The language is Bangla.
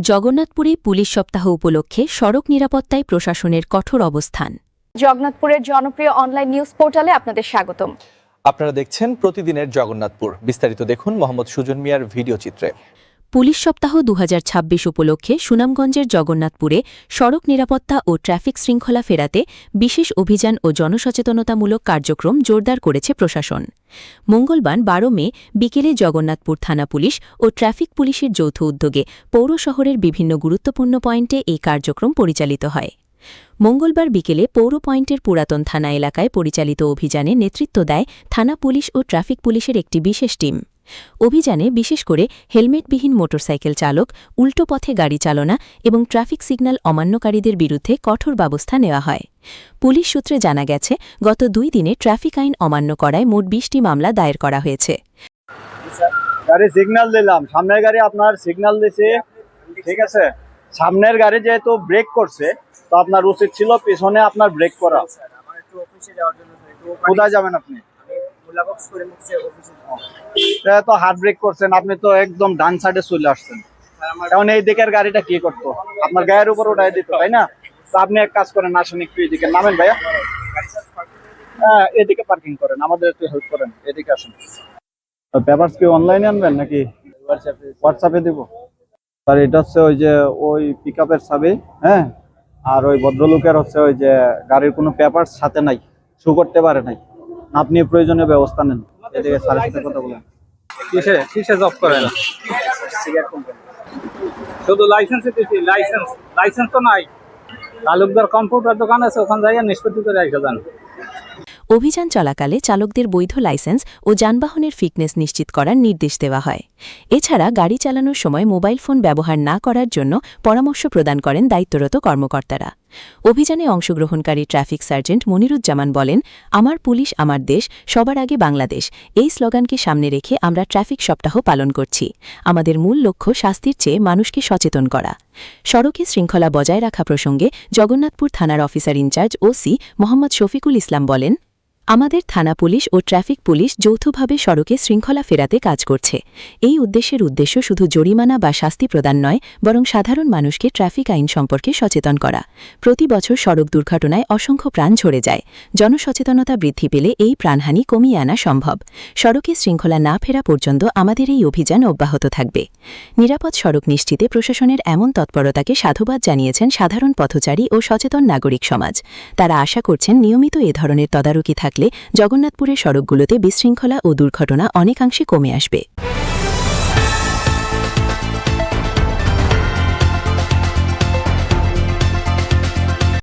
জগন্নাথপুরে পুলিশ সপ্তাহ উপলক্ষে সড়ক নিরাপত্তায় প্রশাসনের কঠোর অবস্থান। জগন্নাথপুরের জনপ্রিয় অনলাইন নিউজ পোর্টালে আপনাদের স্বাগতম। আপনারা দেখছেন প্রতিদিনের জগন্নাথপুর। বিস্তারিত দেখুন মোহাম্মদ সুজন মিয়ার ভিডিও চিত্রে। পুলিশ সপ্তাহ ২০২৬ উপলক্ষে সুনামগঞ্জের জগন্নাথপুরে সড়ক নিরাপত্তা ও ট্রাফিক শৃঙ্খলা ফেরাতে বিশেষ অভিযান ও জনসচেতনতামূলক কার্যক্রম জোরদার করেছে প্রশাসন। মঙ্গলবার ১২ মে বিকেলে জগন্নাথপুর থানা পুলিশ ও ট্রাফিক পুলিশের যৌথ উদ্যোগে পৌর শহরের বিভিন্ন গুরুত্বপূর্ণ পয়েন্টে এই কার্যক্রম পরিচালিত হয়। মঙ্গলবার বিকেলে পৌর পয়েন্টের পুরাতন থানা এলাকায় পরিচালিত অভিযানে নেতৃত্ব দেয় থানা পুলিশ ও ট্রাফিক পুলিশের একটি বিশেষ টিম। অভিযানে বিশেষ করে হেলমেটবিহীন মোটরসাইকেল চালক, উল্টো পথে গাড়ি চালনা এবং ট্রাফিক সিগন্যাল অমান্যকারীদের বিরুদ্ধে কঠোর ব্যবস্থা নেওয়া হয়। পুলিশ সূত্রে জানা গেছে, গত ২ দিনে ট্রাফিক আইন অমান্য করায় মোট ২০টি মামলা দায়ের করা হয়েছে। গাড়ি সিগন্যাল দিলাম, সামনের গাড়ি আপনার সিগন্যাল দিছে, ঠিক আছে। সামনের গাড়ি যেহেতু ব্রেক করছে, তো আপনার উচিত ছিল পিছনে আপনার ব্রেক করা। কোথায় যাবেন আপনি? তো হার্ড ব্রেক করছেন, আপনি তো একদম ডান সাইডে চলে আসছেন। এখন এই দিকের গাড়িটা কি করতো? আপনার গায়ের উপর উঠাই দিত, তাই না? তো আপনি এক কাজ করেন, আসেন একটু এদিকে নামেন ভাইয়া। হ্যাঁ, এদিকে পার্কিং করেন, আমাদের একটু হেল্প করেন, এদিকে আসেন। পেপারস কি অনলাইনে আনবেন নাকি হোয়াটসঅ্যাপে দিব? আর এটা হচ্ছে ওই যে ওই পিকআপের চাবি, হ্যাঁ। আর ওই ভদ্রলোকের হচ্ছে ওই যে গাড়ির কোনো পেপারস সাথে নাই, শো করতে পারে নাই। আপনি প্রয়োজনীয় ব্যবস্থা নেন। এদিকে স্যারের সাথে কথা বলেন। কিসে জব করেন? শুধু লাইসেন্সে দিচ্ছি, লাইসেন্স তো নাই। তালুকদার কম্পিউটার দোকান আছে, ওখানে যাইয়া নিষ্পত্তি করে রেখে যান। অভিযান চলাকালে চালকদের বৈধ লাইসেন্স ও যানবাহনের ফিটনেস নিশ্চিত করার নির্দেশ দেওয়া হয়। এছাড়া গাড়ি চালানোর সময় মোবাইল ফোন ব্যবহার না করার জন্য পরামর্শ প্রদান করেন দায়িত্বরত কর্মকর্তারা। অভিযানে অংশগ্রহণকারী ট্রাফিক সার্জেন্ট মনিরুজ্জামান বলেন, আমার পুলিশ আমার দেশ, সবার আগে বাংলাদেশ, এই স্লোগানকে সামনে রেখে আমরা ট্রাফিক সপ্তাহ পালন করছি। আমাদের মূল লক্ষ্য শাস্তির চেয়ে মানুষকে সচেতন করা। সড়কে শৃঙ্খলা বজায় রাখা প্রসঙ্গে জগন্নাথপুর থানার officer in charge OC Mohammad Shafiqul Islam বলেন, আমাদের থানা পুলিশ ও ট্রাফিক পুলিশ যৌথভাবে সড়কে শৃঙ্খলা ফেরাতে কাজ করছে। এই উদ্দেশ্য শুধু জরিমানা বা শাস্তি প্রদান নয়, বরং সাধারণ মানুষকে ট্রাফিক আইন সম্পর্কে সচেতন করা। প্রতি বছর সড়ক দুর্ঘটনায় অসংখ্য প্রাণ ঝরে যায়। জনসচেতনতা বৃদ্ধি পেলে এই প্রাণহানি কমিয়ে আনা সম্ভব। সড়কে শৃঙ্খলা না ফেরা পর্যন্ত আমাদের এই অভিযান অব্যাহত থাকবে। নিরাপদ সড়ক নিশ্চিতে প্রশাসনের এমন তৎপরতাকে সাধুবাদ জানিয়েছেন সাধারণ পথচারী ও সচেতন নাগরিক সমাজ। তারা আশা করছেন, নিয়মিত এ ধরনের তদারকি থাকলে জগন্নাথপুরের সড়কগুলোতে বিশৃঙ্খলা ও দুর্ঘটনা অনেকাংশে কমে আসবে।